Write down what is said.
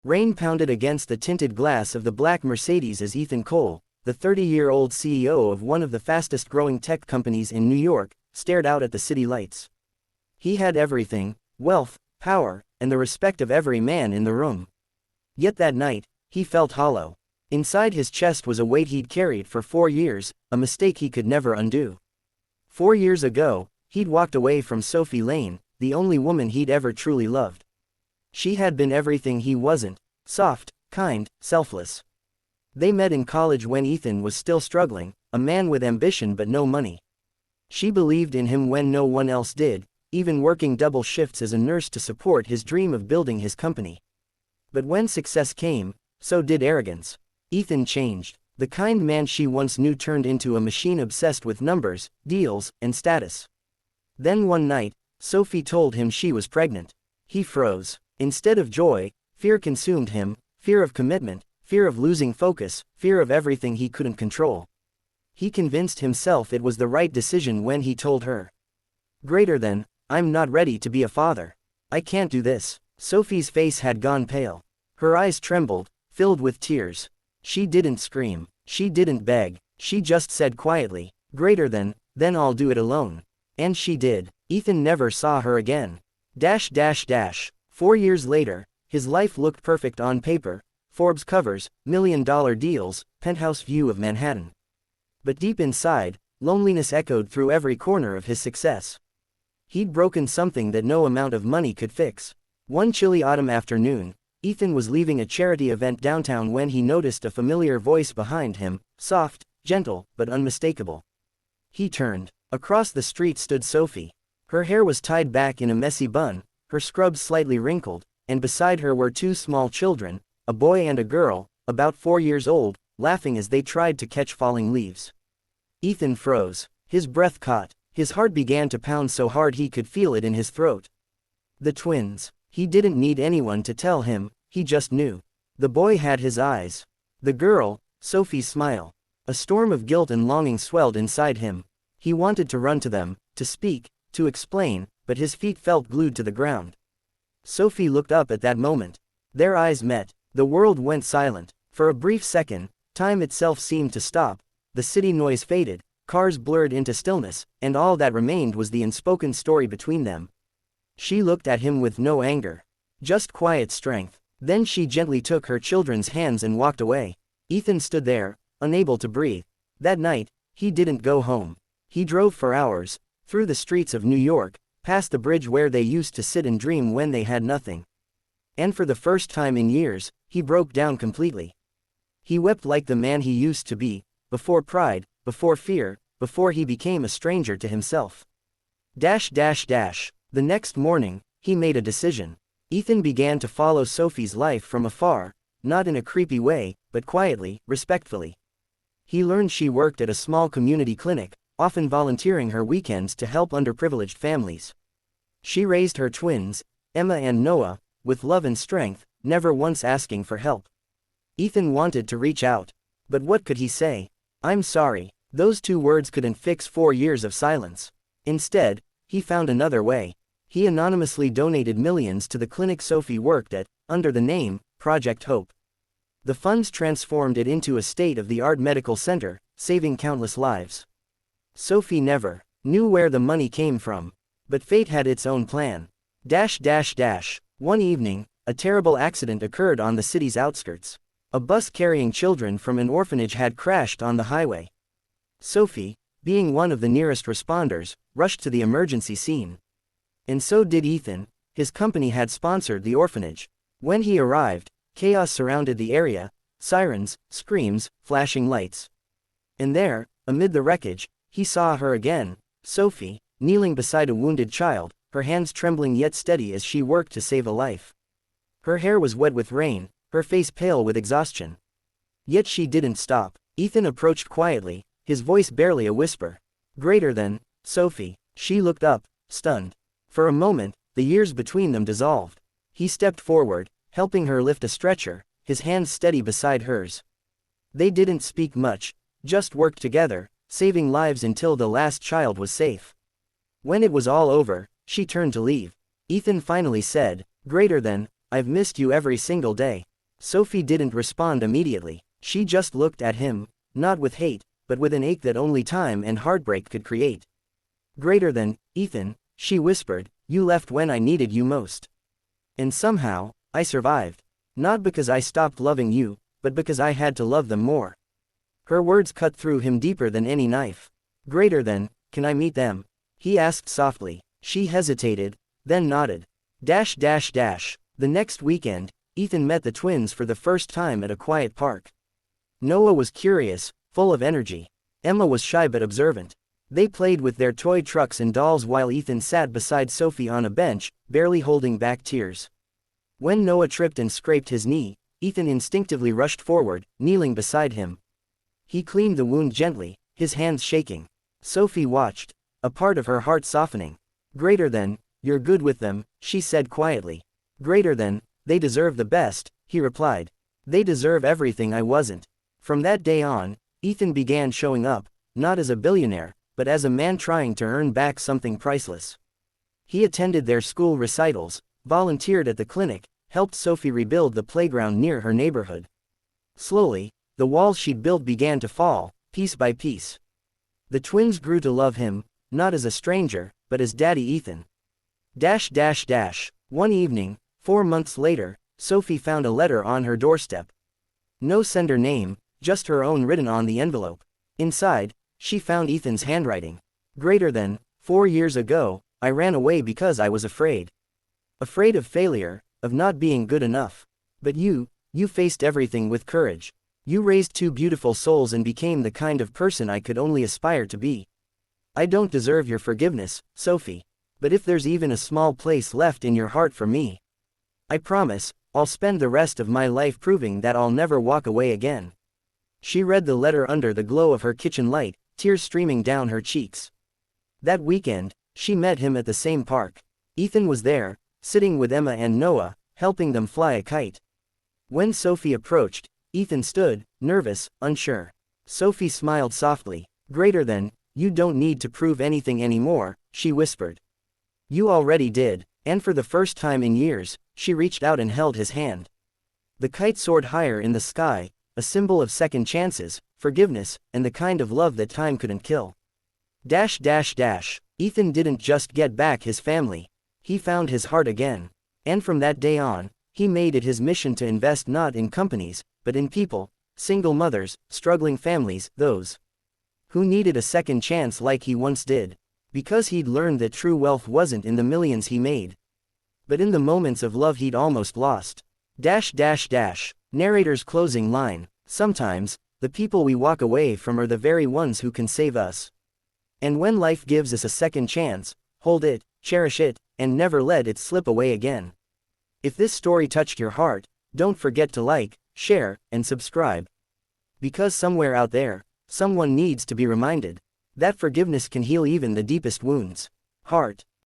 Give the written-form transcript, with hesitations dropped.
Rain pounded against the tinted glass of the black Mercedes as Ethan Cole, the 30-year-old CEO of one of the fastest-growing tech companies in New York, stared out at the city lights. He had everything: wealth, power, and the respect of every man in the room. Yet that night, he felt hollow. Inside his chest was a weight he'd carried for 4 years, a mistake he could never undo. 4 years ago, he'd walked away from Sophie Lane, the only woman he'd ever truly loved. She had been everything he wasn't: soft, kind, selfless. They met in college when Ethan was still struggling, a man with ambition but no money. She believed in him when no one else did, even working double shifts as a nurse to support his dream of building his company. But when success came, so did arrogance. Ethan changed. The kind man she once knew turned into a machine obsessed with numbers, deals, and status. Then one night, Sophie told him she was pregnant. He froze. Instead of joy, fear consumed him: fear of commitment, fear of losing focus, fear of everything he couldn't control. He convinced himself it was the right decision when he told her. I'm not ready to be a father. I can't do this. Sophie's face had gone pale. Her eyes trembled, filled with tears. She didn't scream. She didn't beg. She just said quietly, then I'll do it alone. And she did. Ethan never saw her again. 4 years later, his life looked perfect on paper: Forbes covers, million-dollar deals, penthouse view of Manhattan. But deep inside, loneliness echoed through every corner of his success. He'd broken something that no amount of money could fix. One chilly autumn afternoon, Ethan was leaving a charity event downtown when he noticed a familiar voice behind him, soft, gentle, but unmistakable. He turned. Across the street stood Sophie. Her hair was tied back in a messy bun, her scrubs slightly wrinkled, and beside her were 2 small children, a boy and a girl, about 4 years old, laughing as they tried to catch falling leaves. Ethan froze. His breath caught. His heart began to pound so hard he could feel it in his throat. The twins. He didn't need anyone to tell him, he just knew. The boy had his eyes. The girl, Sophie's smile. A storm of guilt and longing swelled inside him. He wanted to run to them, to speak, to explain, but his feet felt glued to the ground. Sophie looked up at that moment. Their eyes met. The world went silent. For a brief second, time itself seemed to stop. The city noise faded, cars blurred into stillness, and all that remained was the unspoken story between them. She looked at him with no anger, just quiet strength. Then she gently took her children's hands and walked away. Ethan stood there, unable to breathe. That night, he didn't go home. He drove for hours, through the streets of New York, past the bridge where they used to sit and dream when they had nothing. And for the first time in years, he broke down completely. He wept like the man he used to be, before pride, before fear, before he became a stranger to himself. The next morning, he made a decision. Ethan began to follow Sophie's life from afar, not in a creepy way, but quietly, respectfully. He learned she worked at a small community clinic, often volunteering her weekends to help underprivileged families. She raised her twins, Emma and Noah, with love and strength, never once asking for help. Ethan wanted to reach out. But what could he say? I'm sorry. Those 2 words couldn't fix 4 years of silence. Instead, he found another way. He anonymously donated millions to the clinic Sophie worked at, under the name Project Hope. The funds transformed it into a state-of-the-art medical center, saving countless lives. Sophie never knew where the money came from. But fate had its own plan. One evening, a terrible accident occurred on the city's outskirts. A bus carrying children from an orphanage had crashed on the highway. Sophie, being one of the nearest responders, rushed to the emergency scene. And so did Ethan. His company had sponsored the orphanage. When he arrived, chaos surrounded the area: sirens, screams, flashing lights. And there, amid the wreckage, he saw her again, Sophie, kneeling beside a wounded child, her hands trembling yet steady as she worked to save a life. Her hair was wet with rain, her face pale with exhaustion. Yet she didn't stop. Ethan approached quietly, his voice barely a whisper. Sophie. She looked up, stunned. For a moment, the years between them dissolved. He stepped forward, helping her lift a stretcher, his hands steady beside hers. They didn't speak much, just worked together, saving lives until the last child was safe. When it was all over, she turned to leave. Ethan finally said, "I've missed you every single day." Sophie didn't respond immediately. She just looked at him, not with hate, but with an ache that only time and heartbreak could create. Greater than, Ethan, she whispered, you left when I needed you most. And somehow, I survived. Not because I stopped loving you, but because I had to love them more. Her words cut through him deeper than any knife. Greater than, can I meet them? He asked softly. She hesitated, then nodded. The next weekend, Ethan met the twins for the first time at a quiet park. Noah was curious, full of energy. Emma was shy but observant. They played with their toy trucks and dolls while Ethan sat beside Sophie on a bench, barely holding back tears. When Noah tripped and scraped his knee, Ethan instinctively rushed forward, kneeling beside him. He cleaned the wound gently, his hands shaking. Sophie watched, a part of her heart softening. Greater than, you're good with them, she said quietly. Greater than, they deserve the best, he replied. They deserve everything I wasn't. From that day on, Ethan began showing up, not as a billionaire, but as a man trying to earn back something priceless. He attended their school recitals, volunteered at the clinic, helped Sophie rebuild the playground near her neighborhood. Slowly, the walls she'd built began to fall, piece by piece. The twins grew to love him, not as a stranger, but as Daddy Ethan. One evening, 4 months later, Sophie found a letter on her doorstep. No sender name, just her own written on the envelope. Inside, she found Ethan's handwriting. Greater than, 4 years ago, I ran away because I was afraid. Afraid of failure, of not being good enough. But you faced everything with courage. You raised 2 beautiful souls and became the kind of person I could only aspire to be. I don't deserve your forgiveness, Sophie. But if there's even a small place left in your heart for me, I promise, I'll spend the rest of my life proving that I'll never walk away again. She read the letter under the glow of her kitchen light, tears streaming down her cheeks. That weekend, she met him at the same park. Ethan was there, sitting with Emma and Noah, helping them fly a kite. When Sophie approached, Ethan stood, nervous, unsure. Sophie smiled softly. Greater than, you don't need to prove anything anymore, she whispered. You already did, and for the first time in years, she reached out and held his hand. The kite soared higher in the sky, a symbol of second chances, forgiveness, and the kind of love that time couldn't kill. Ethan didn't just get back his family. He found his heart again. And from that day on, he made it his mission to invest not in companies, but in people, single mothers, struggling families, those who needed a second chance like he once did. Because he'd learned that true wealth wasn't in the millions he made, but in the moments of love he'd almost lost. Narrator's closing line. Sometimes, the people we walk away from are the very ones who can save us. And when life gives us a second chance, hold it, cherish it, and never let it slip away again. If this story touched your heart, don't forget to like, share, and subscribe. Because somewhere out there, someone needs to be reminded that forgiveness can heal even the deepest wounds. Heart.